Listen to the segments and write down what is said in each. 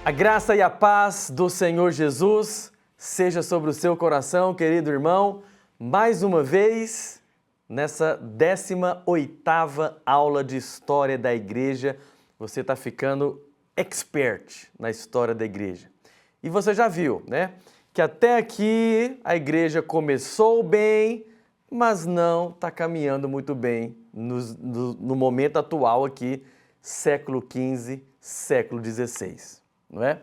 A graça e a paz do Senhor Jesus seja sobre o seu coração, querido irmão. Mais uma vez, nessa 18ª aula de História da Igreja, você está ficando expert na História da Igreja. E você já viu, né? Que até aqui a Igreja começou bem, mas não está caminhando muito bem no momento atual aqui, século XV, século XVI. Não é?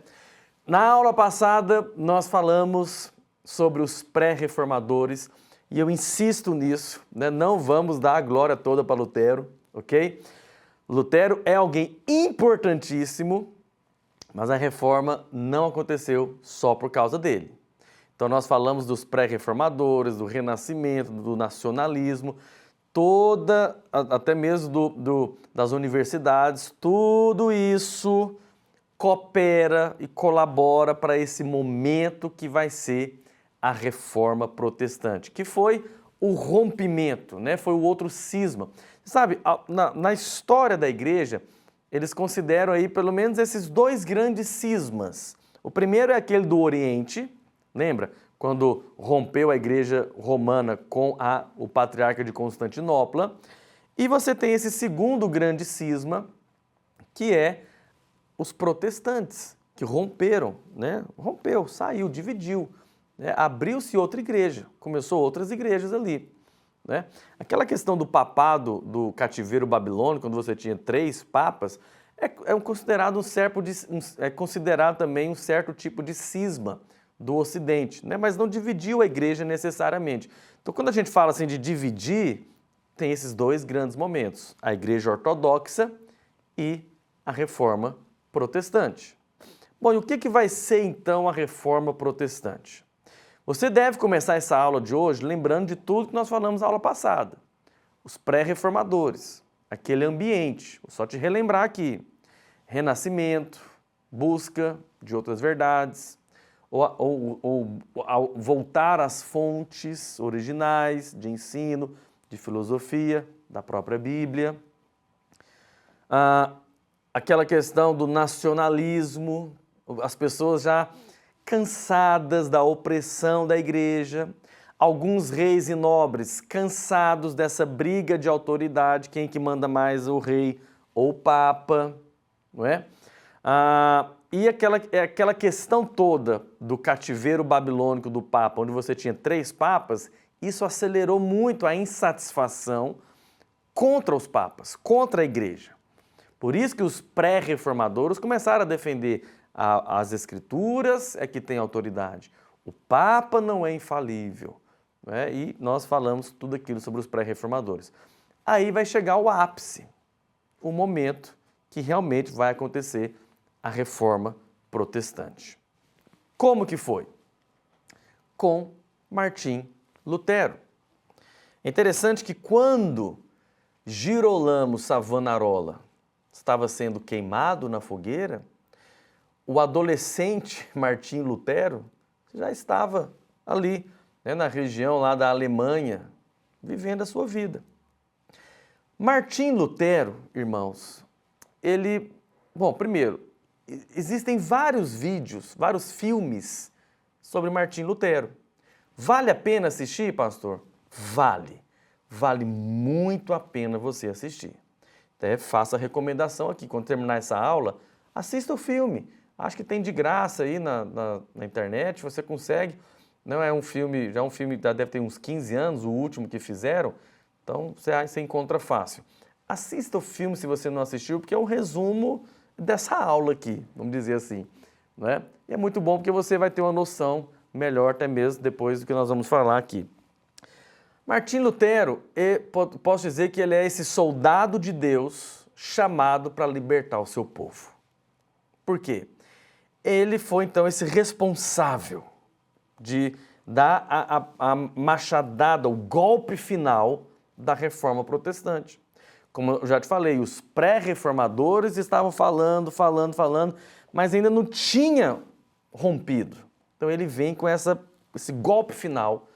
Na aula passada, nós falamos sobre os pré-reformadores e eu insisto nisso, né? Não vamos dar a glória toda para Lutero, ok? Lutero é alguém importantíssimo, mas a reforma não aconteceu só por causa dele. Então nós falamos dos pré-reformadores, do renascimento, do nacionalismo, até mesmo das universidades, tudo isso coopera e colabora para esse momento que vai ser a Reforma Protestante, que foi o rompimento, né? Foi o outro cisma. Sabe, na história da Igreja, eles consideram aí pelo menos esses dois grandes cismas. O primeiro é aquele do Oriente, lembra? Quando rompeu a Igreja Romana com o Patriarca de Constantinopla. E você tem esse segundo grande cisma, que é os protestantes, que romperam, né? Rompeu, saiu, dividiu, né? Abriu-se outra igreja, começou outras igrejas ali, né? Aquela questão do papado, do cativeiro babilônico, quando você tinha 3 papas, é considerado também um certo tipo de cisma do Ocidente, né? Mas não dividiu a igreja necessariamente. Então, quando a gente fala assim de dividir, tem esses dois grandes momentos, a igreja ortodoxa e a reforma protestante. Bom, e o que vai ser então a reforma protestante? Você deve começar essa aula de hoje lembrando de tudo que nós falamos na aula passada. Os pré-reformadores, aquele ambiente, vou só te relembrar aqui, renascimento, busca de outras verdades, ou voltar às fontes originais de ensino, de filosofia, da própria Bíblia. Aquela questão do nacionalismo, as pessoas já cansadas da opressão da igreja, alguns reis e nobres cansados dessa briga de autoridade, quem que manda mais, o rei ou o papa, não é? E aquela questão toda do cativeiro babilônico do papa, onde você tinha 3 papas, isso acelerou muito a insatisfação contra os papas, contra a igreja. Por isso que os pré-reformadores começaram a defender as escrituras é que tem autoridade. O Papa não é infalível, né? E nós falamos tudo aquilo sobre os pré-reformadores. Aí vai chegar o ápice, o momento que realmente vai acontecer a Reforma Protestante. Como que foi? Com Martim Lutero. É interessante que quando Girolamo Savonarola estava sendo queimado na fogueira, o adolescente Martim Lutero já estava ali, né, na região lá da Alemanha, vivendo a sua vida. Martim Lutero, irmãos, primeiro, existem vários vídeos, vários filmes sobre Martim Lutero. Vale a pena assistir, pastor? Vale. Vale muito a pena você assistir. Até faço a recomendação aqui, quando terminar essa aula, assista o filme. Acho que tem de graça aí na internet, você consegue. Não é um filme, já deve ter uns 15 anos, o último que fizeram, então você encontra fácil. Assista o filme se você não assistiu, porque é um resumo dessa aula aqui, vamos dizer assim, não é? E é muito bom porque você vai ter uma noção melhor até mesmo depois do que nós vamos falar aqui. Martim Lutero, posso dizer que ele é esse soldado de Deus chamado para libertar o seu povo. Por quê? Ele foi, então, esse responsável de dar a machadada, o golpe final da Reforma Protestante. Como eu já te falei, os pré-reformadores estavam falando, mas ainda não tinha rompido. Então ele vem com esse golpe final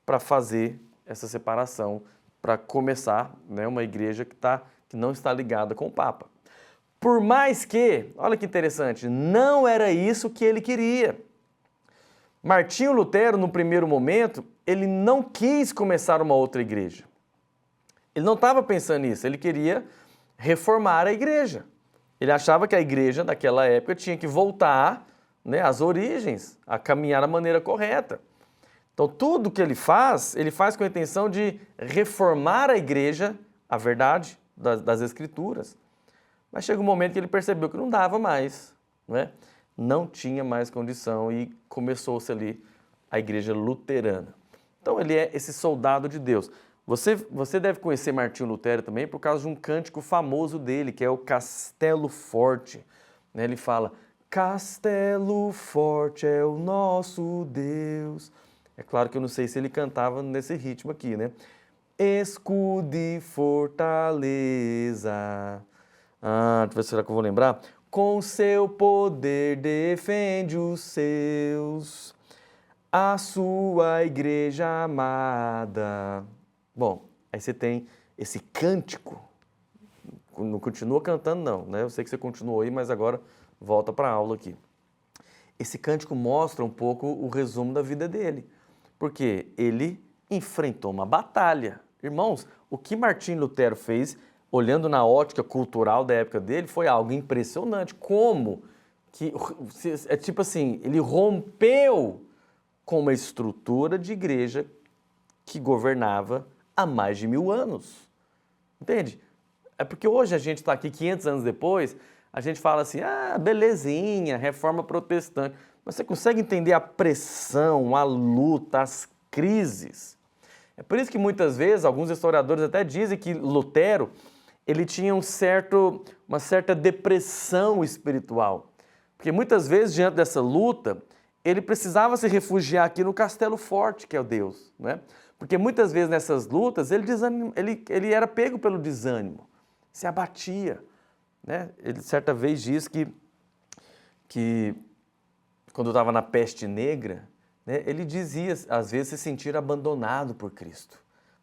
para fazer essa separação, para começar, né, uma igreja que não está ligada com o Papa. Por mais que, olha que interessante, não era isso que ele queria. Martinho Lutero, no primeiro momento, ele não quis começar uma outra igreja. Ele não estava pensando nisso, ele queria reformar a igreja. Ele achava que a igreja, naquela época, tinha que voltar, né, às origens, a caminhar da maneira correta. Então, tudo que ele faz com a intenção de reformar a igreja, a verdade das Escrituras. Mas chega um momento que ele percebeu que não dava mais, né? Não tinha mais condição e começou-se ali a igreja luterana. Então, ele é esse soldado de Deus. Você deve conhecer Martinho Lutero também por causa de um cântico famoso dele, que é o Castelo Forte. Né? Ele fala, Castelo Forte é o nosso Deus. É claro que eu não sei se ele cantava nesse ritmo aqui, né? Escudo e fortaleza. Deixa eu ver, será que eu vou lembrar? Com seu poder defende os seus, a sua igreja amada. Bom, aí você tem esse cântico. Não continua cantando não, né? Eu sei que você continuou aí, mas agora volta para a aula aqui. Esse cântico mostra um pouco o resumo da vida dele, porque ele enfrentou uma batalha. Irmãos, o que Martinho Lutero fez, olhando na ótica cultural da época dele, foi algo impressionante. Como que, é tipo assim, ele rompeu com uma estrutura de igreja que governava há mais de 1000 anos. Entende? É porque hoje a gente está aqui 500 anos depois, a gente fala assim, belezinha, reforma protestante. Mas você consegue entender a pressão, a luta, as crises? É por isso que muitas vezes, alguns historiadores até dizem que Lutero, ele tinha uma certa depressão espiritual. Porque muitas vezes, diante dessa luta, ele precisava se refugiar aqui no Castelo Forte, que é o Deus, né? Porque muitas vezes nessas lutas ele era pego pelo desânimo, se abatia, né? Ele certa vez diz que quando estava na peste negra, né, ele dizia às vezes se sentir abandonado por Cristo,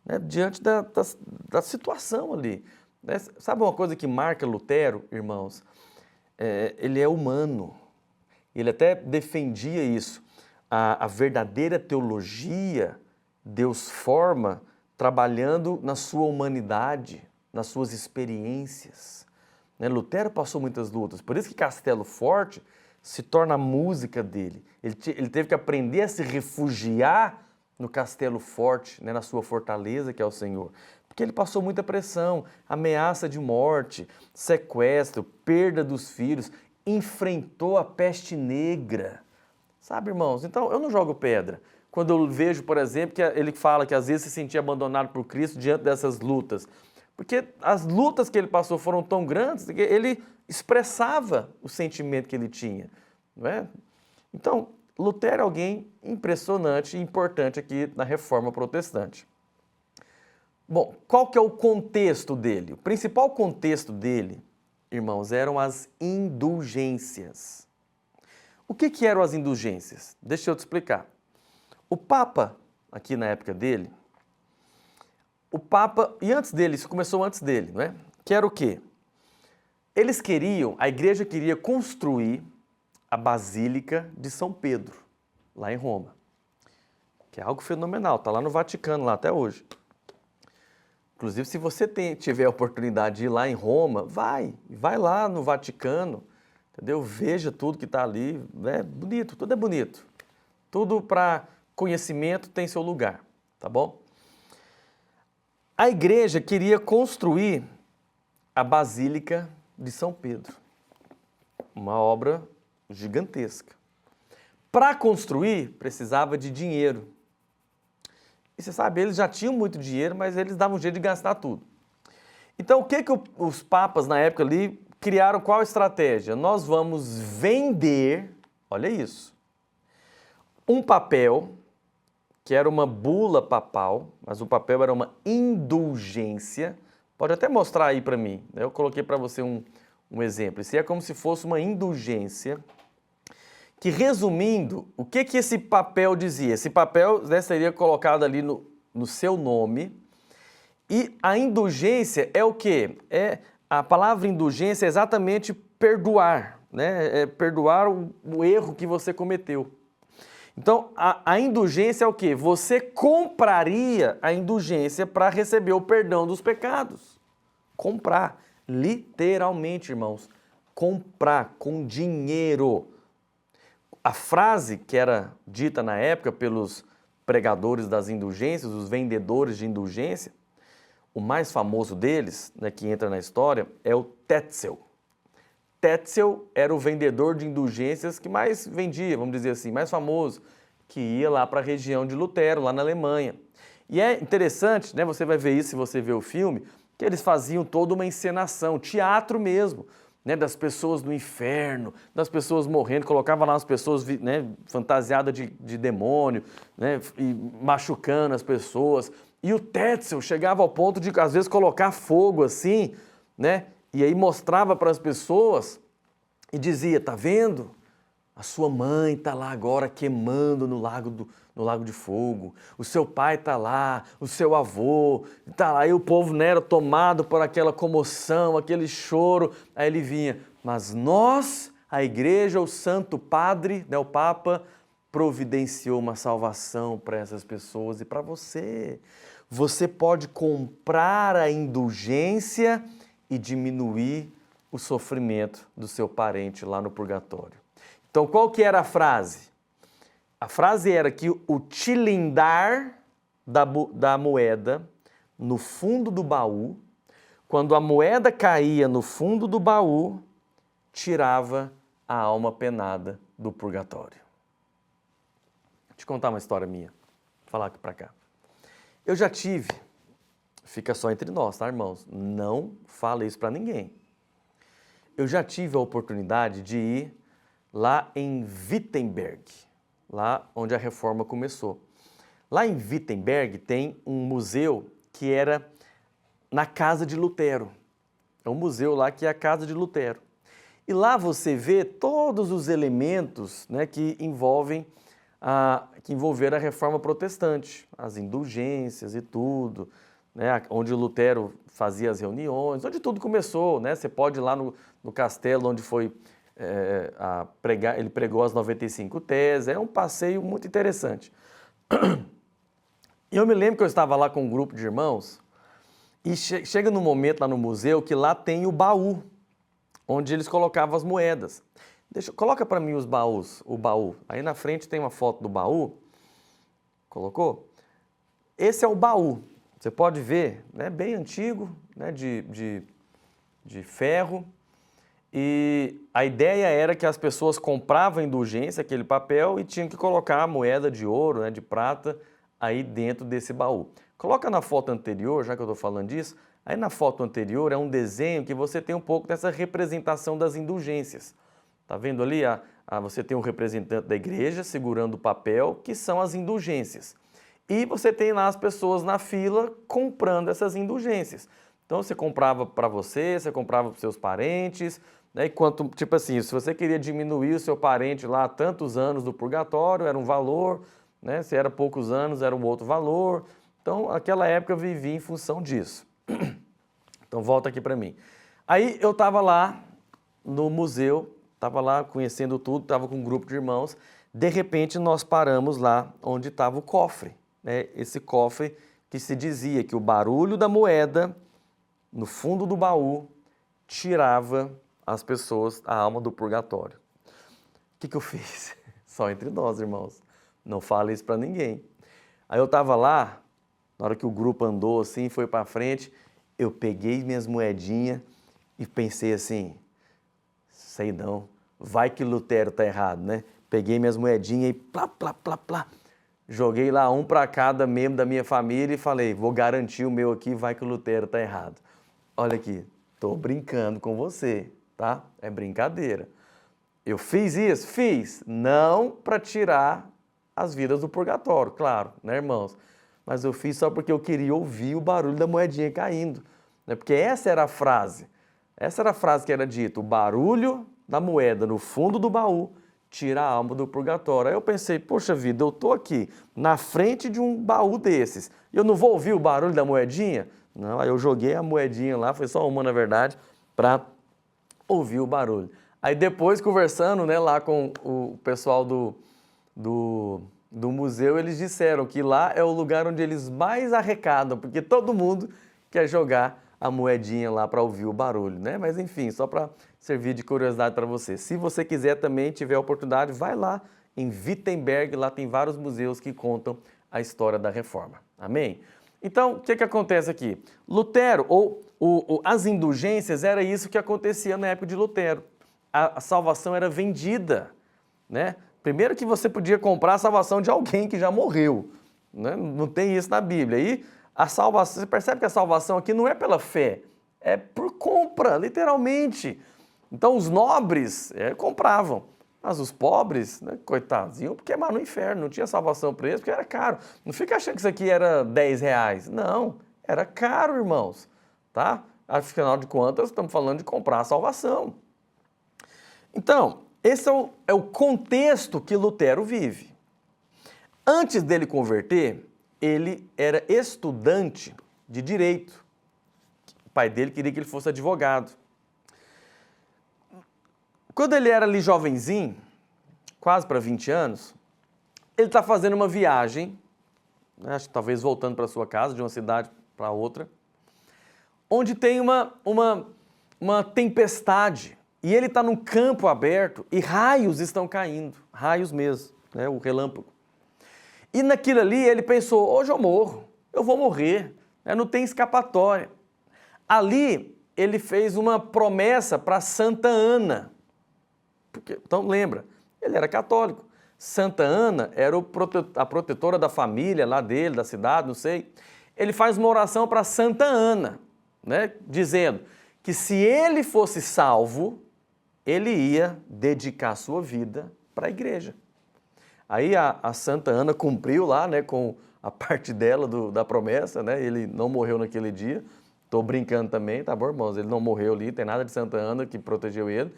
né, diante da situação ali. Né? Sabe uma coisa que marca Lutero, irmãos? Ele é humano. Ele até defendia isso. A verdadeira teologia Deus forma trabalhando na sua humanidade, nas suas experiências. Né? Lutero passou muitas lutas, por isso que Castelo Forte se torna a música dele. Ele teve que aprender a se refugiar no Castelo Forte, né? Na sua fortaleza, que é o Senhor. Porque ele passou muita pressão, ameaça de morte, sequestro, perda dos filhos, enfrentou a peste negra. Sabe, irmãos? Então, eu não jogo pedra. Quando eu vejo, por exemplo, que ele fala que às vezes se sentia abandonado por Cristo diante dessas lutas. Porque as lutas que ele passou foram tão grandes que ele expressava o sentimento que ele tinha. Não é? Então, Lutero é alguém impressionante e importante aqui na Reforma Protestante. Bom, qual que é o contexto dele? O principal contexto dele, irmãos, eram as indulgências. O que eram as indulgências? Deixa eu te explicar. O Papa, aqui na época dele, e antes dele, isso começou antes dele, não é? Que era o quê? A igreja queria construir a Basílica de São Pedro, lá em Roma. Que é algo fenomenal, está lá no Vaticano, lá até hoje. Inclusive, se você tiver a oportunidade de ir lá em Roma, vai lá no Vaticano, entendeu? Veja tudo que está ali, é bonito, tudo é bonito. Tudo para conhecimento tem seu lugar, tá bom? A igreja queria construir a Basílica de São Pedro, uma obra gigantesca. Para construir, precisava de dinheiro. E você sabe, eles já tinham muito dinheiro, mas eles davam um jeito de gastar tudo. Então, o que os papas na época ali criaram? Qual estratégia? Nós vamos vender, olha isso, um papel que era uma bula papal, mas o papel era uma indulgência. Pode até mostrar aí para mim, né? Eu coloquei para você um exemplo. Isso é como se fosse uma indulgência, que resumindo, o que esse papel dizia? Esse papel, né, seria colocado ali no seu nome, e a indulgência é o quê? É a palavra indulgência é exatamente perdoar, né? É perdoar o erro que você cometeu. Então, a indulgência é o quê? Você compraria a indulgência para receber o perdão dos pecados. Comprar, literalmente, irmãos. Comprar com dinheiro. A frase que era dita na época pelos pregadores das indulgências, os vendedores de indulgência, o mais famoso deles, né, que entra na história, é o Tetzel. Tetzel era o vendedor de indulgências que mais vendia, vamos dizer assim, mais famoso, que ia lá para a região de Lutero, lá na Alemanha. E é interessante, né, você vai ver isso se você ver o filme, que eles faziam toda uma encenação, teatro mesmo, né, das pessoas no inferno, das pessoas morrendo, colocava lá as pessoas, né, fantasiadas de demônio, né, e machucando as pessoas. E o Tetzel chegava ao ponto de, às vezes, colocar fogo assim, né, e aí mostrava para as pessoas e dizia, tá vendo? A sua mãe está lá agora queimando no lago de fogo. O seu pai está lá, o seu avô está lá. E o povo, né, era tomado por aquela comoção, aquele choro. Aí ele vinha, mas nós, a igreja, o Santo Padre, né, o Papa, providenciou uma salvação para essas pessoas e para você. Você pode comprar a indulgência e diminuir o sofrimento do seu parente lá no purgatório. Então, qual que era a frase? A frase era que o tilindar da moeda no fundo do baú, quando a moeda caía no fundo do baú, tirava a alma penada do purgatório. Vou te contar uma história minha. Vou falar aqui para cá. Eu já tive, fica só entre nós, tá, irmãos? Não fala isso para ninguém. Eu já tive a oportunidade de ir lá em Wittenberg, lá onde a reforma começou. Lá em Wittenberg tem um museu que era na casa de Lutero. É um museu lá que é a casa de Lutero. E lá você vê todos os elementos, né, que envolveram a reforma protestante, as indulgências e tudo, né, onde Lutero fazia as reuniões, onde tudo começou, né? Você pode ir lá no castelo onde foi ele pregou as 95 teses, é um passeio muito interessante. E eu me lembro que eu estava lá com um grupo de irmãos e chega num momento lá no museu que lá tem o baú, onde eles colocavam as moedas. Coloca para mim os baús, o baú. Aí na frente tem uma foto do baú. Colocou? Esse é o baú. Você pode ver, né, bem antigo, né, de ferro. E a ideia era que as pessoas compravam a indulgência, aquele papel, e tinham que colocar a moeda de ouro, né, de prata, aí dentro desse baú. Coloca na foto anterior, já que eu estou falando disso, aí na foto anterior é um desenho que você tem um pouco dessa representação das indulgências. Tá vendo ali? Você tem um representante da igreja segurando o papel, que são as indulgências. E você tem lá as pessoas na fila comprando essas indulgências. Então você comprava para você comprava para os seus parentes, né? Enquanto, tipo assim, se você queria diminuir o seu parente lá tantos anos do purgatório, era um valor, né? Se era poucos anos, era um outro valor. Então, naquela época eu vivia em função disso. Então, volta aqui para mim. Aí eu estava lá no museu, estava lá conhecendo tudo, estava com um grupo de irmãos. De repente, nós paramos lá onde estava o cofre, né? Esse cofre que se dizia que o barulho da moeda no fundo do baú tirava as pessoas, a alma do purgatório. O que eu fiz? Só entre nós, irmãos. Não fale isso para ninguém. Aí eu estava lá, na hora que o grupo andou assim, foi para frente, eu peguei minhas moedinhas e pensei assim, sei não, vai que Lutero tá errado, né? Peguei minhas moedinhas e plá, plá, plá, plá. Joguei lá um para cada membro da minha família e falei, vou garantir o meu aqui, vai que o Lutero tá errado. Olha aqui, tô brincando com você, tá? É brincadeira. Eu fiz isso? Fiz. Não para tirar as vidas do purgatório, claro, né, irmãos? Mas eu fiz só porque eu queria ouvir o barulho da moedinha caindo, né? Porque essa era a frase. Essa era a frase que era dita, o barulho da moeda no fundo do baú tira a alma do purgatório. Aí eu pensei, poxa vida, eu tô aqui na frente de um baú desses, eu não vou ouvir o barulho da moedinha? Não, aí eu joguei a moedinha lá, foi só uma na verdade, para ouvir o barulho. Aí depois, conversando, né, lá com o pessoal do museu, eles disseram que lá é o lugar onde eles mais arrecadam, porque todo mundo quer jogar a moedinha lá para ouvir o barulho, né? Mas enfim, só para servir de curiosidade para você. Se você quiser também, tiver a oportunidade, vai lá em Wittenberg, lá tem vários museus que contam a história da Reforma. Amém? Então, o que acontece aqui? Lutero, as indulgências, era isso que acontecia na época de Lutero. A salvação era vendida, né? Primeiro que você podia comprar a salvação de alguém que já morreu, né? Não tem isso na Bíblia. E a salvação, você percebe que a salvação aqui não é pela fé, é por compra, literalmente. Então os nobres compravam, mas os pobres, né, coitados, iam queimar no inferno, não tinha salvação para eles, porque era caro. Não fica achando que isso aqui era 10 reais. Não, era caro, irmãos. Tá? Afinal de contas, estamos falando de comprar a salvação. Então, esse é o contexto que Lutero vive. Antes dele converter, ele era estudante de direito. O pai dele queria que ele fosse advogado. Quando ele era ali jovenzinho, quase para 20 anos, ele está fazendo uma viagem, né, acho que talvez voltando para sua casa, de uma cidade para outra, onde tem uma tempestade. E ele está num campo aberto e raios estão caindo, raios mesmo, né, o relâmpago. E naquilo ali ele pensou, hoje eu morro, eu vou morrer, né, não tem escapatória. Ali ele fez uma promessa para Santa Ana. Então lembra, ele era católico. Santa Ana era a protetora da família lá dele, da cidade, não sei. Ele faz uma oração para Santa Ana, né, dizendo que se ele fosse salvo, ele ia dedicar sua vida para a igreja. Aí a Santa Ana cumpriu lá, né, com a parte dela da promessa, né, ele não morreu naquele dia. Estou brincando também, tá bom, irmãos? Ele não morreu ali, tem nada de Santa Ana que protegeu ele.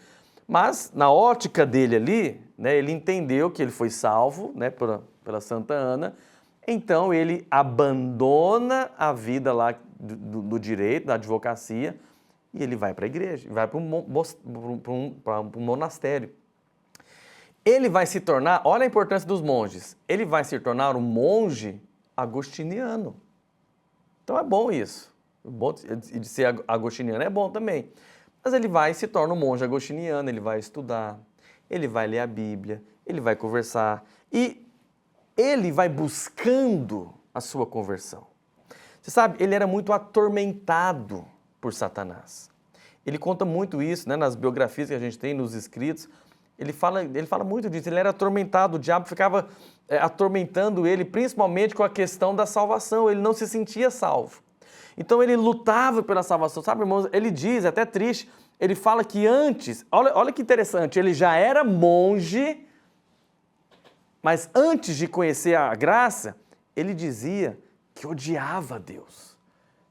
Mas, na ótica dele ali, né, ele entendeu que ele foi salvo, né, pela Santa Ana, então ele abandona a vida lá do direito, da advocacia, e ele vai para a igreja, vai para um monastério. Ele vai se tornar, olha a importância dos monges, ele vai se tornar um monge agostiniano. Então é bom isso. Bom de ser agostiniano é bom também. Mas ele vai e se torna um monge agostiniano, ele vai estudar, ele vai ler a Bíblia, ele vai conversar e ele vai buscando a sua conversão. Você sabe, ele era muito atormentado por Satanás. Ele conta muito isso, né, nas biografias que a gente tem, nos escritos. Ele fala muito disso, ele era atormentado, o diabo ficava atormentando ele, principalmente com a questão da salvação, ele não se sentia salvo. Então ele lutava pela salvação, sabe, irmãos? Ele diz, é até triste, ele fala que antes, olha que interessante, ele já era monge, mas antes de conhecer a graça, ele dizia que odiava Deus.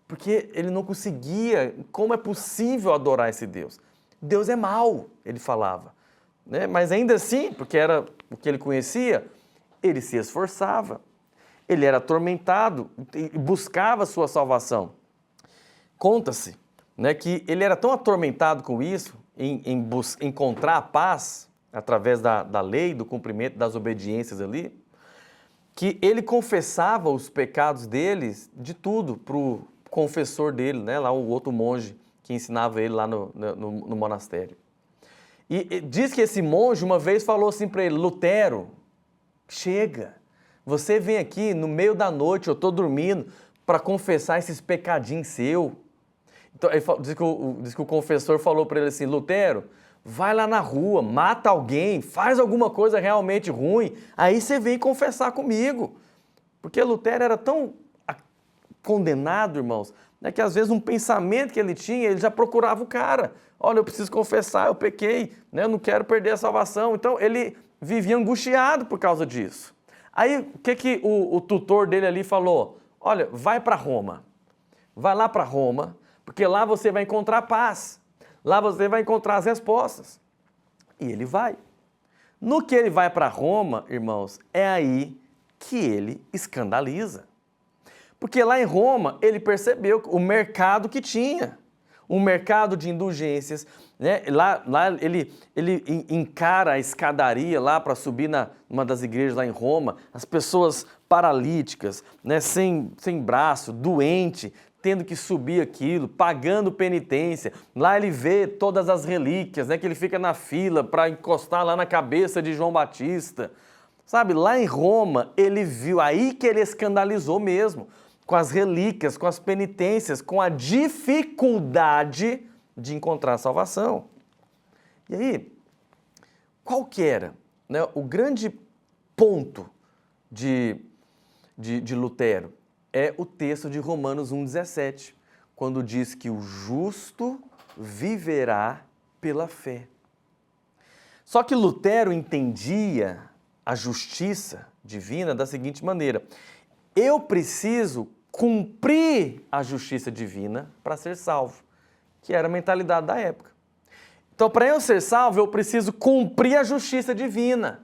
Porque ele não conseguia, como é possível adorar esse Deus? Deus é mau, ele falava. Né? Mas ainda assim, porque era o que ele conhecia, ele se esforçava. Ele era atormentado e buscava a sua salvação. Conta-se, né, que ele era tão atormentado com isso, em encontrar a paz através da lei, do cumprimento das obediências ali, que ele confessava os pecados deles de tudo para o confessor dele, né, lá o outro monge que ensinava ele lá no monastério. E diz que esse monge uma vez falou assim para ele, Lutero, chega, você vem aqui no meio da noite, eu estou dormindo, para confessar esses pecadinhos seus. Então, diz que o confessor falou para ele assim, Lutero, vai lá na rua, mata alguém, faz alguma coisa realmente ruim, aí você vem confessar comigo. Porque Lutero era tão condenado, irmãos, né, que às vezes um pensamento que ele tinha, ele já procurava o cara. Olha, eu preciso confessar, eu pequei, né, eu não quero perder a salvação. Então ele vivia angustiado por causa disso. Aí o que o tutor dele ali falou? Olha, vai para Roma, vai lá para Roma, porque lá você vai encontrar paz, lá você vai encontrar as respostas. E ele vai. No que ele vai para Roma, irmãos, é aí que ele escandaliza. Porque lá em Roma ele percebeu o mercado que tinha. um mercado de indulgências, né? Lá ele encara a escadaria lá para subir numa das igrejas lá em Roma, as pessoas paralíticas, né? Sem braço, doente, tendo que subir aquilo, pagando penitência. Lá ele vê todas as relíquias, né? Que ele fica na fila para encostar lá na cabeça de João Batista. Sabe, lá em Roma, ele viu, aí que ele escandalizou mesmo, com as relíquias, com as penitências, com a dificuldade de encontrar salvação. E aí, qual que era, né, o grande ponto de Lutero? É o texto de Romanos 1,17, quando diz que o justo viverá pela fé. Só que Lutero entendia a justiça divina da seguinte maneira: eu preciso cumprir a justiça divina para ser salvo, que era a mentalidade da época. Então, para eu ser salvo, eu preciso cumprir a justiça divina,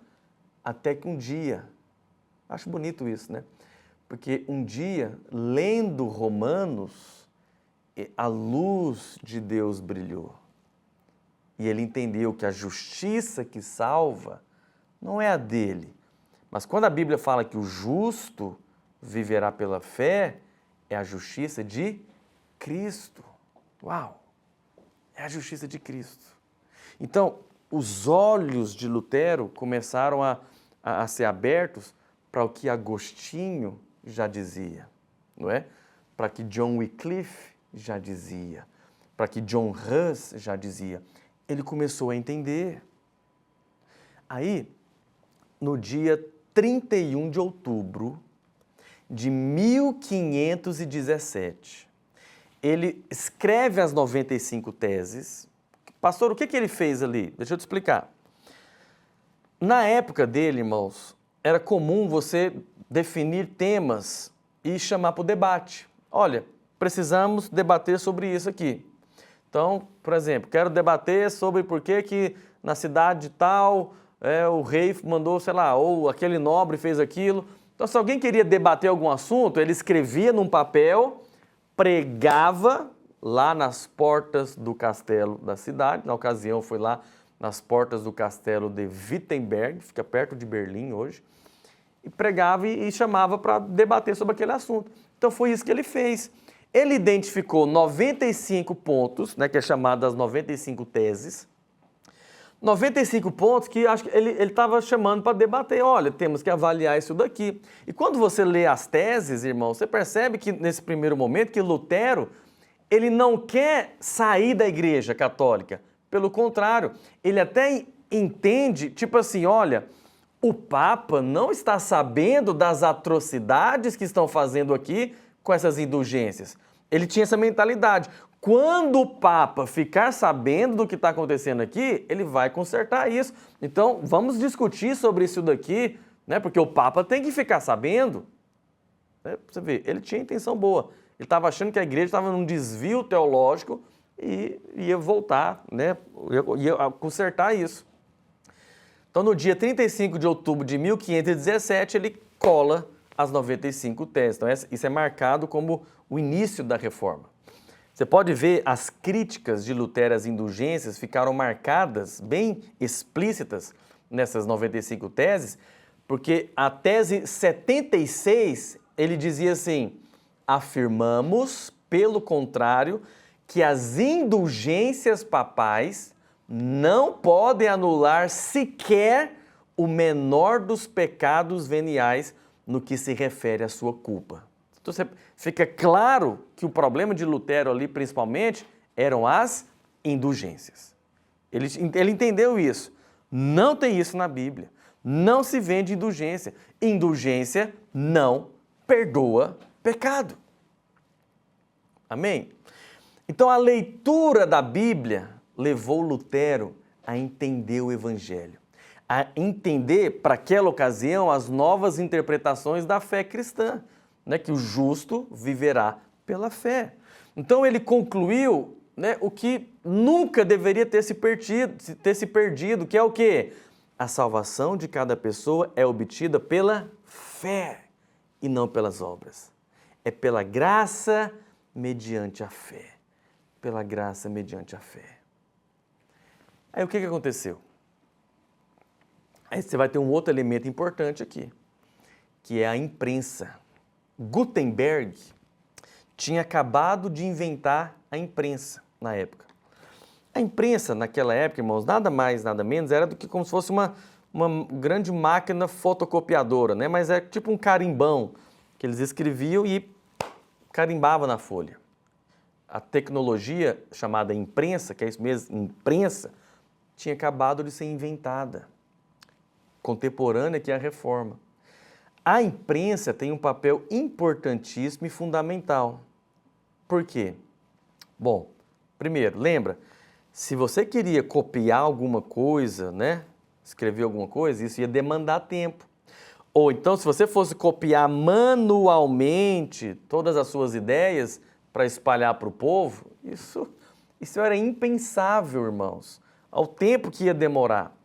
até que um dia, acho bonito isso, né? Porque um dia, lendo Romanos, a luz de Deus brilhou. E ele entendeu que a justiça que salva não é a dele. Mas quando a Bíblia fala que o justo viverá pela fé, é a justiça de Cristo. Uau! É a justiça de Cristo. Então, os olhos de Lutero começaram a ser abertos para o que Agostinho já dizia, não é? Para que John Wycliffe já dizia, para que John Hus já dizia. Ele começou a entender. Aí, no dia 31 de outubro de 1517, ele escreve as 95 teses. Pastor, o que ele fez ali? Deixa eu te explicar. Na época dele, irmãos, era comum você definir temas e chamar para o debate. Olha, precisamos debater sobre isso aqui. Então, por exemplo, quero debater sobre por que na cidade tal o rei mandou, sei lá, ou aquele nobre fez aquilo. Então, se alguém queria debater algum assunto, ele escrevia num papel, pregava lá nas portas do castelo da cidade. Na ocasião, foi lá nas portas do castelo de Wittenberg, fica perto de Berlim hoje, e pregava e chamava para debater sobre aquele assunto. Então, foi isso que ele fez. Ele identificou 95 pontos, né, que é chamado das 95 teses, 95 pontos que acho que ele estava chamando para debater. Olha, temos que avaliar isso daqui. E quando você lê as teses, irmão, você percebe que nesse primeiro momento que Lutero, ele não quer sair da Igreja Católica. Pelo contrário, ele até entende, tipo assim, olha, o Papa não está sabendo das atrocidades que estão fazendo aqui com essas indulgências. Ele tinha essa mentalidade. Quando o Papa ficar sabendo do que está acontecendo aqui, ele vai consertar isso. Então, vamos discutir sobre isso daqui, né? Porque o Papa tem que ficar sabendo. Né? Você vê, ele tinha intenção boa. Ele estava achando que a igreja estava num desvio teológico e ia voltar, né? Ia consertar isso. Então, no dia 35 de outubro de 1517, ele cola as 95 teses. Então, isso é marcado como o início da reforma. Você pode ver as críticas de Lutero às indulgências ficaram marcadas, bem explícitas nessas 95 teses, porque a tese 76, ele dizia assim: afirmamos, pelo contrário, que as indulgências papais não podem anular sequer o menor dos pecados veniais no que se refere à sua culpa. Então, fica claro que o problema de Lutero ali, principalmente, eram as indulgências. Ele entendeu isso. Não tem isso na Bíblia. Não se vende indulgência. Indulgência não perdoa pecado. Amém? Então, a leitura da Bíblia levou Lutero a entender o Evangelho, a entender, para aquela ocasião, as novas interpretações da fé cristã, né, que o justo viverá pela fé. Então ele concluiu, né, o que nunca deveria ter se perdido, que é o quê? A salvação de cada pessoa é obtida pela fé e não pelas obras. É pela graça mediante a fé. pela graça mediante a fé. Aí o que aconteceu? Aí você vai ter um outro elemento importante aqui, que é a imprensa. Gutenberg tinha acabado de inventar a imprensa na época. A imprensa naquela época, irmãos, nada mais, nada menos, era do que como se fosse uma grande máquina fotocopiadora, né? Mas é tipo um carimbão que eles escreviam e carimbavam na folha. A tecnologia chamada imprensa, que é isso mesmo, imprensa, tinha acabado de ser inventada, contemporânea que é a reforma. A imprensa tem um papel importantíssimo e fundamental. Por quê? Bom, primeiro, lembra, se você queria copiar alguma coisa, né, escrever alguma coisa, isso ia demandar tempo. Ou então, se você fosse copiar manualmente todas as suas ideias para espalhar para o povo, isso era impensável, irmãos, ao tempo que ia demorar.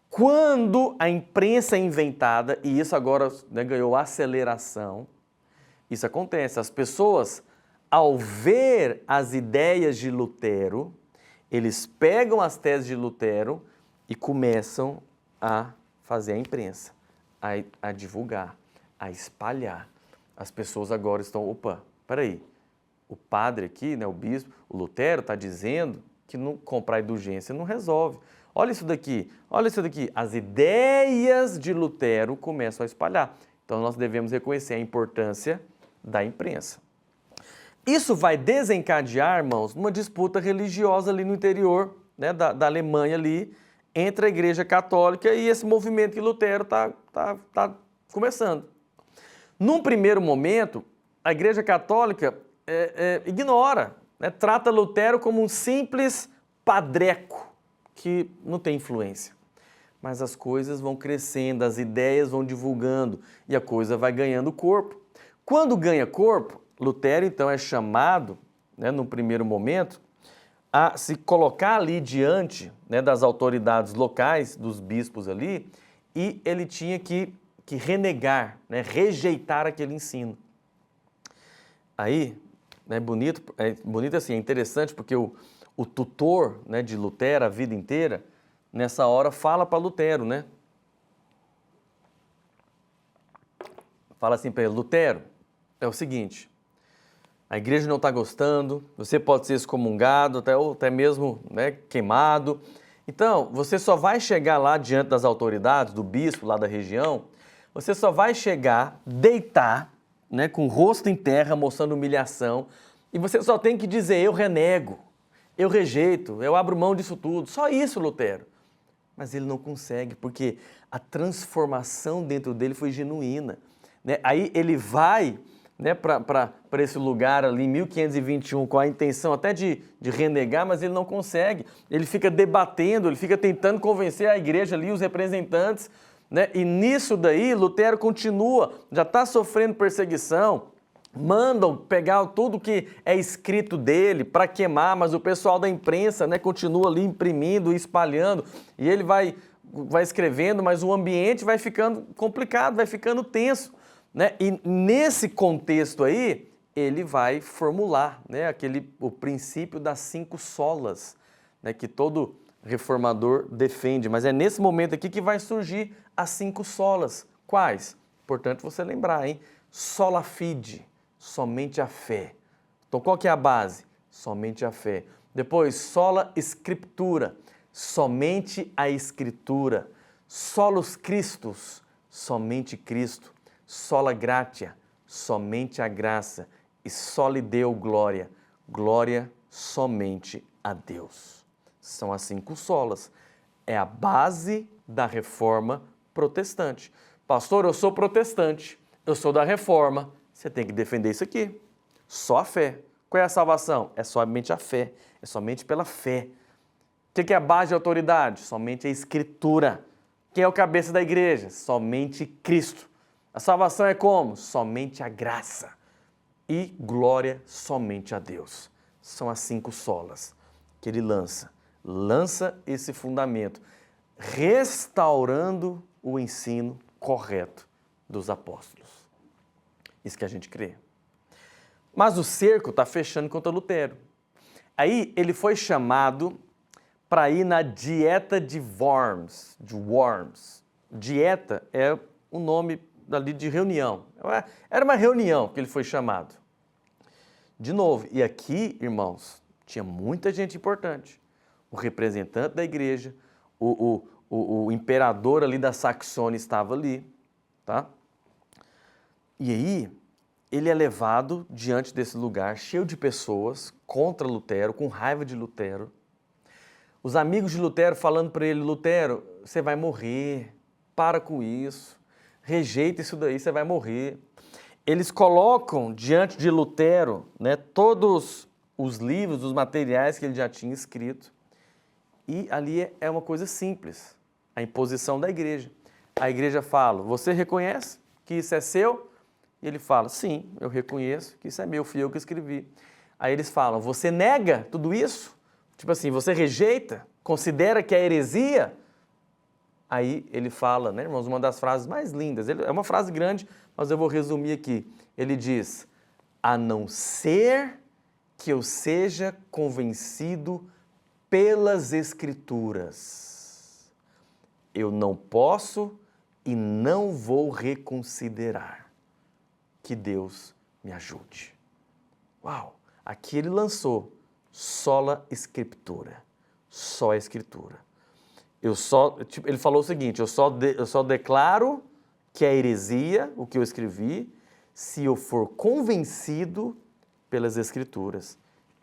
Quando a imprensa é inventada, e isso agora, né, ganhou aceleração, isso acontece. As pessoas, ao ver as ideias de Lutero, eles pegam as teses de Lutero e começam a fazer a imprensa, a divulgar, a espalhar. As pessoas agora estão, opa, peraí, o padre aqui, né, o bispo, o Lutero está dizendo que não comprar indulgência não resolve. Olha isso daqui, olha isso daqui. As ideias de Lutero começam a espalhar. Então nós devemos reconhecer a importância da imprensa. Isso vai desencadear, irmãos, uma disputa religiosa ali no interior, né, da Alemanha ali, entre a Igreja Católica e esse movimento que Lutero está começando. Num primeiro momento, a Igreja Católica ignora, né, trata Lutero como um simples padreco, que não tem influência. Mas as coisas vão crescendo, as ideias vão divulgando e a coisa vai ganhando corpo. Quando ganha corpo, Lutero então é chamado, né, no primeiro momento, a se colocar ali diante, né, das autoridades locais, dos bispos ali, e ele tinha que renegar, né, rejeitar aquele ensino. Aí, né, bonito assim, é interessante porque o tutor, né, de Lutero a vida inteira, nessa hora fala para Lutero, né? Fala assim para ele, Lutero, é o seguinte, a igreja não está gostando, você pode ser excomungado, até mesmo, né, queimado. Então, você só vai chegar lá diante das autoridades, do bispo lá da região, você só vai chegar, deitar, né, com o rosto em terra, mostrando humilhação, e você só tem que dizer, eu renego, eu rejeito, eu abro mão disso tudo. Só isso, Lutero. Mas ele não consegue, porque a transformação dentro dele foi genuína, né? Aí ele vai, né, para esse lugar ali em 1521 com a intenção até de renegar, mas ele não consegue. Ele fica debatendo, ele fica tentando convencer a igreja ali, os representantes, né? E nisso daí Lutero continua, já está sofrendo perseguição, mandam pegar tudo que é escrito dele para queimar, mas o pessoal da imprensa, né, continua ali imprimindo e espalhando, e ele vai escrevendo, mas o ambiente vai ficando complicado, vai ficando tenso, né? E nesse contexto aí, ele vai formular, né, o princípio das 5 solas, né, que todo reformador defende, mas é nesse momento aqui que vai surgir as 5 solas. Quais? Importante você lembrar, hein? Sola fide, somente a fé. Então qual que é a base? Somente a fé. Depois, sola scriptura, somente a escritura. Solus Christus, somente Cristo. Sola gratia, somente a graça. E soli Deo gloria, glória somente a Deus. São as 5 solas. É a base da reforma protestante. Pastor, eu sou protestante, eu sou da reforma. Você tem que defender isso aqui. Só a fé. Qual é a salvação? É somente a fé. É somente pela fé. O que é a base de autoridade? Somente a Escritura. Quem é o cabeça da igreja? Somente Cristo. A salvação é como? Somente a graça. E glória somente a Deus. São as 5 solas que ele lança. Lança esse fundamento, restaurando o ensino correto dos apóstolos. Isso que a gente crê. Mas o cerco está fechando contra Lutero. Aí ele foi chamado para ir na dieta de Worms, Dieta é o nome ali de reunião. Era uma reunião que ele foi chamado. De novo, e aqui, irmãos, tinha muita gente importante. O representante da igreja, o imperador ali da Saxônia estava ali, tá? E aí, ele é levado diante desse lugar cheio de pessoas contra Lutero, com raiva de Lutero. Os amigos de Lutero falando para ele, Lutero, você vai morrer, para com isso, rejeita isso daí, você vai morrer. Eles colocam diante de Lutero, né, todos os livros, os materiais que ele já tinha escrito. E ali é uma coisa simples, a imposição da igreja. A igreja fala, você reconhece que isso é seu? E ele fala, sim, eu reconheço que isso é meu, fui eu que escrevi. Aí eles falam, você nega tudo isso? Tipo assim, você rejeita? Considera que é heresia? Aí ele fala, né, irmãos, uma das frases mais lindas. É uma frase grande, mas eu vou resumir aqui. Ele diz, a não ser que eu seja convencido pelas Escrituras, eu não posso e não vou reconsiderar. Que Deus me ajude. Uau! Aqui ele lançou sola Scriptura, só a Escritura. Ele falou o seguinte, eu só declaro que é heresia o que eu escrevi se eu for convencido pelas Escrituras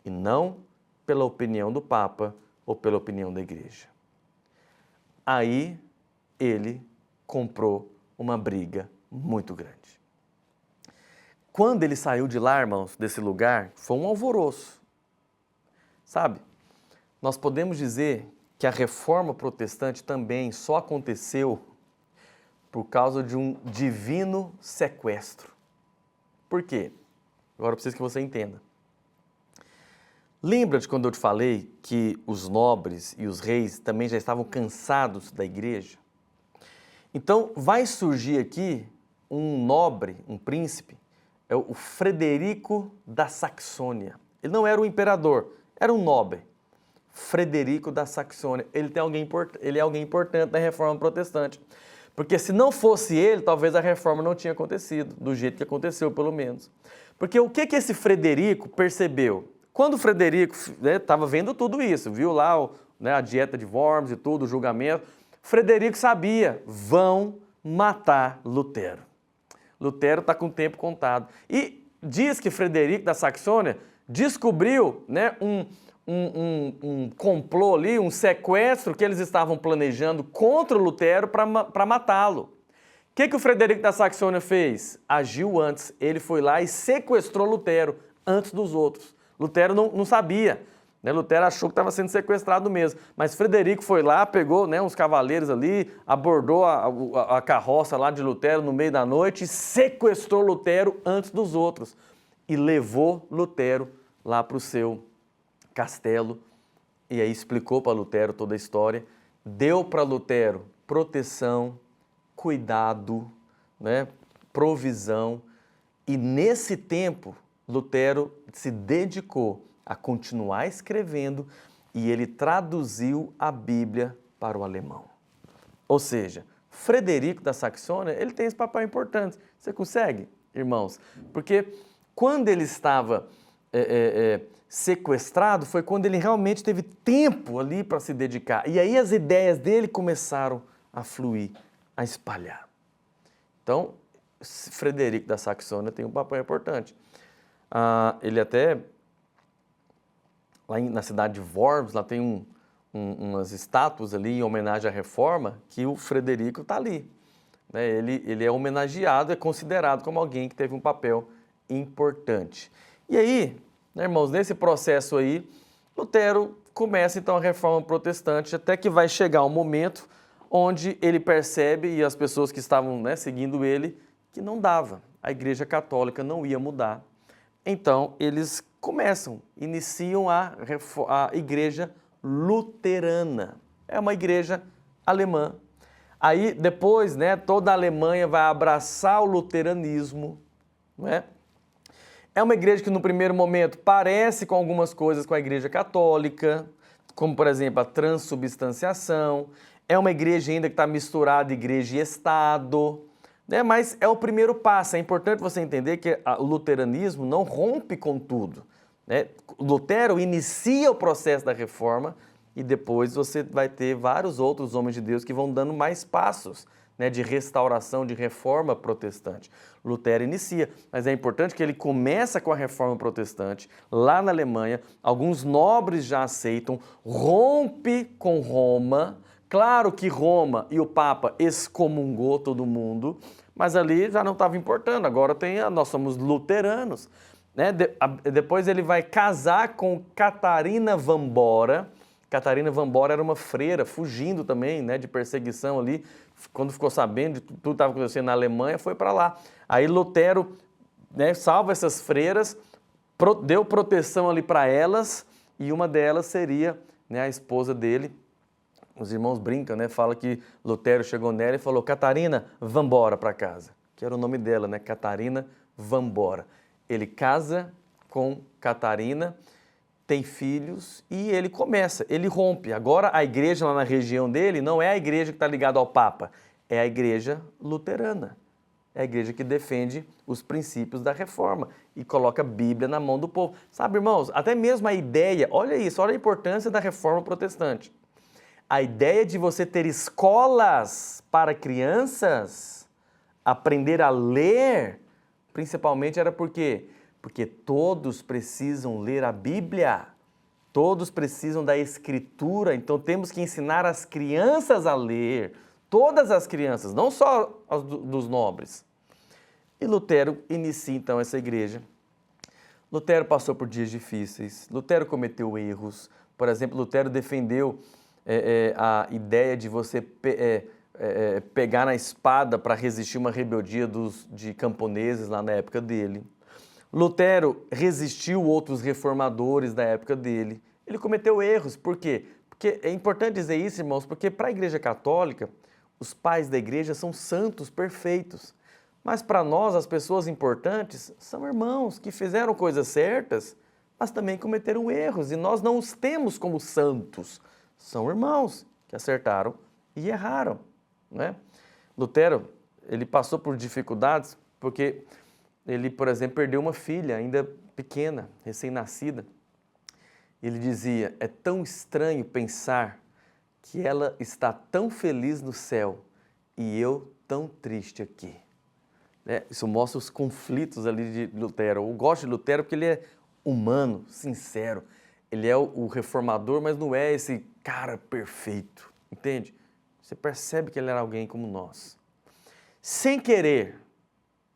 e não pela opinião do Papa ou pela opinião da igreja. Aí ele comprou uma briga muito grande. Quando ele saiu de lá, irmãos, desse lugar, foi um alvoroço. Sabe, nós podemos dizer que a reforma protestante também só aconteceu por causa de um divino sequestro. Por quê? Agora eu preciso que você entenda. Lembra de quando eu te falei que os nobres e os reis também já estavam cansados da igreja? Então vai surgir aqui um nobre, um príncipe, é o Frederico da Saxônia. Ele não era o imperador, era um nobre. Frederico da Saxônia. Ele é alguém importante na reforma protestante. Porque se não fosse ele, talvez a reforma não tinha acontecido, do jeito que aconteceu, pelo menos. Porque o que esse Frederico percebeu? Quando o Frederico estava vendo tudo isso, viu lá a dieta de Worms e tudo, o julgamento, Frederico sabia, vão matar Lutero. Lutero está com o tempo contado. E diz que Frederico da Saxônia descobriu, né, um complô ali, um sequestro que eles estavam planejando contra o Lutero para matá-lo. O que o Frederico da Saxônia fez? Agiu antes. Ele foi lá e sequestrou Lutero antes dos outros. Lutero não sabia. Né? Lutero achou que estava sendo sequestrado mesmo. Mas Frederico foi lá, pegou, né, uns cavaleiros ali, abordou a carroça lá de Lutero no meio da noite e sequestrou Lutero antes dos outros. E levou Lutero lá para o seu castelo, e aí explicou para Lutero toda a história, deu para Lutero proteção, cuidado, né, provisão, e nesse tempo Lutero se dedicou a continuar escrevendo e ele traduziu a Bíblia para o alemão. Ou seja, Frederico da Saxônia, ele tem esse papel importante. Você consegue, irmãos? Porque quando ele estava sequestrado, foi quando ele realmente teve tempo ali para se dedicar. E aí as ideias dele começaram a fluir, a espalhar. Então, Frederico da Saxônia tem um papel importante. Ele até, lá na cidade de Worms, lá tem umas estátuas ali em homenagem à Reforma, que o Frederico está ali. Né? Ele é homenageado, é considerado como alguém que teve um papel importante. E aí, né, irmãos, nesse processo aí, Lutero começa então a reforma protestante, até que vai chegar um momento onde ele percebe, e as pessoas que estavam, né, seguindo ele, que não dava, a Igreja Católica não ia mudar. Então, eles iniciam a Igreja Luterana. É uma igreja alemã. Aí, depois, né, toda a Alemanha vai abraçar o luteranismo, não é? É uma igreja que no primeiro momento parece com algumas coisas com a igreja católica, como por exemplo a transubstanciação. É uma igreja ainda que está misturada igreja e Estado, né? Mas é o primeiro passo. É importante você entender que o luteranismo não rompe com tudo, né? Lutero inicia o processo da reforma e depois você vai ter vários outros homens de Deus que vão dando mais passos, né, de restauração, de reforma protestante. Lutero inicia, mas é importante que ele começa com a reforma protestante, lá na Alemanha, alguns nobres já aceitam, rompe com Roma. Claro que Roma e o Papa excomungou todo mundo, mas ali já não estava importando, agora nós somos luteranos, né? Depois ele vai casar com Catarina van Bora. Catarina van Bora era uma freira, fugindo também, né, de perseguição ali. Quando ficou sabendo de tudo que estava acontecendo na Alemanha, foi para lá. Aí Lutero, né, salva essas freiras, deu proteção ali para elas, e uma delas seria, né, a esposa dele. Os irmãos brincam, né? Fala que Lutero chegou nela e falou: Catarina, vambora para casa. Que era o nome dela, né? Catarina, vambora. Ele casa com Catarina, tem filhos e ele rompe. Agora a igreja lá na região dele não é a igreja que está ligada ao Papa, é a igreja luterana. É a igreja que defende os princípios da reforma e coloca a Bíblia na mão do povo. Sabe, irmãos, até mesmo a ideia, olha isso, olha a importância da reforma protestante. A ideia de você ter escolas para crianças, aprender a ler, principalmente era por quê? Porque todos precisam ler a Bíblia, todos precisam da Escritura, então temos que ensinar as crianças a ler, todas as crianças, não só as dos nobres. E Lutero inicia então essa igreja. Lutero passou por dias difíceis, Lutero cometeu erros. Por exemplo, Lutero defendeu a ideia de você pegar na espada para resistir uma rebeldia de camponeses lá na época dele. Lutero resistiu outros reformadores da época dele. Ele cometeu erros. Por quê? Porque é importante dizer isso, irmãos, porque para a Igreja Católica, os pais da igreja são santos, perfeitos. Mas para nós, as pessoas importantes, são irmãos que fizeram coisas certas, mas também cometeram erros. E nós não os temos como santos. São irmãos que acertaram e erraram, né? Lutero, ele passou por dificuldades porque ele, por exemplo, perdeu uma filha ainda pequena, recém-nascida. Ele dizia: é tão estranho pensar que ela está tão feliz no céu e eu tão triste aqui. Né? Isso mostra os conflitos ali de Lutero. Eu gosto de Lutero porque ele é humano, sincero. Ele é o reformador, mas não é esse cara perfeito, entende? Você percebe que ele era alguém como nós. Sem querer,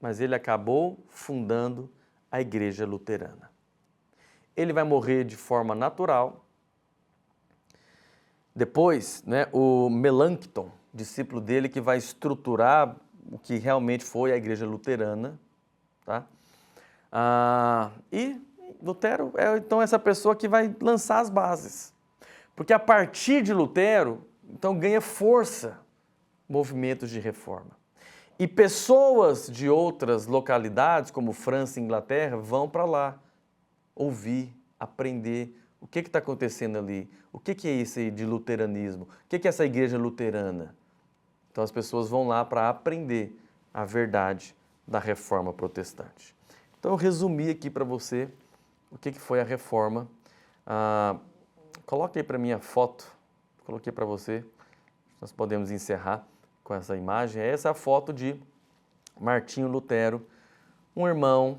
mas ele acabou fundando a igreja luterana. Ele vai morrer de forma natural. Depois, né, o Melanchthon, discípulo dele, que vai estruturar o que realmente foi a igreja luterana, tá? E Lutero é então essa pessoa que vai lançar as bases. Porque a partir de Lutero, então ganha força movimentos de reforma. E pessoas de outras localidades, como França e Inglaterra, vão para lá ouvir, aprender o que está acontecendo ali, o que é isso aí de luteranismo, o que é essa igreja luterana. Então as pessoas vão lá para aprender a verdade da reforma protestante. Então eu resumi aqui para você o que foi a reforma. Coloque aí para mim a foto, coloquei para você, nós podemos encerrar com essa imagem. Essa é a foto de Martinho Lutero, um irmão,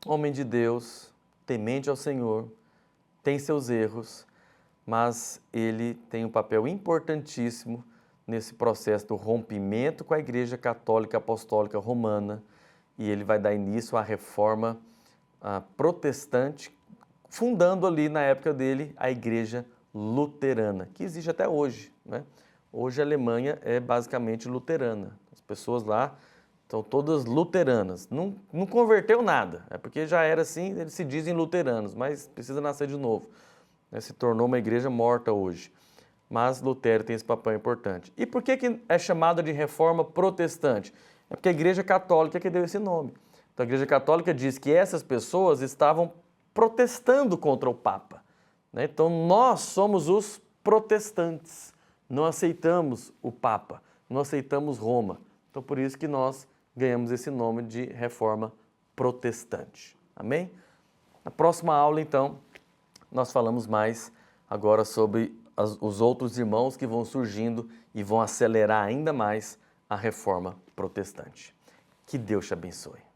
homem de Deus, temente ao Senhor, tem seus erros, mas ele tem um papel importantíssimo nesse processo do rompimento com a Igreja Católica Apostólica Romana, e ele vai dar início à reforma protestante, fundando ali na época dele a Igreja Luterana, que existe até hoje, né? Hoje a Alemanha é basicamente luterana, as pessoas lá estão todas luteranas, não converteu nada, é porque já era assim, eles se dizem luteranos, mas precisa nascer de novo, né? Se tornou uma igreja morta hoje, mas Lutero tem esse papel importante. E por que é chamada de reforma protestante? É porque a Igreja Católica que deu esse nome. Então a Igreja Católica diz que essas pessoas estavam protestando contra o Papa, né? Então nós somos os protestantes, não aceitamos o Papa, não aceitamos Roma. Então por isso que nós ganhamos esse nome de Reforma Protestante. Amém? Na próxima aula, então, nós falamos mais agora sobre os outros irmãos que vão surgindo e vão acelerar ainda mais a Reforma Protestante. Que Deus te abençoe.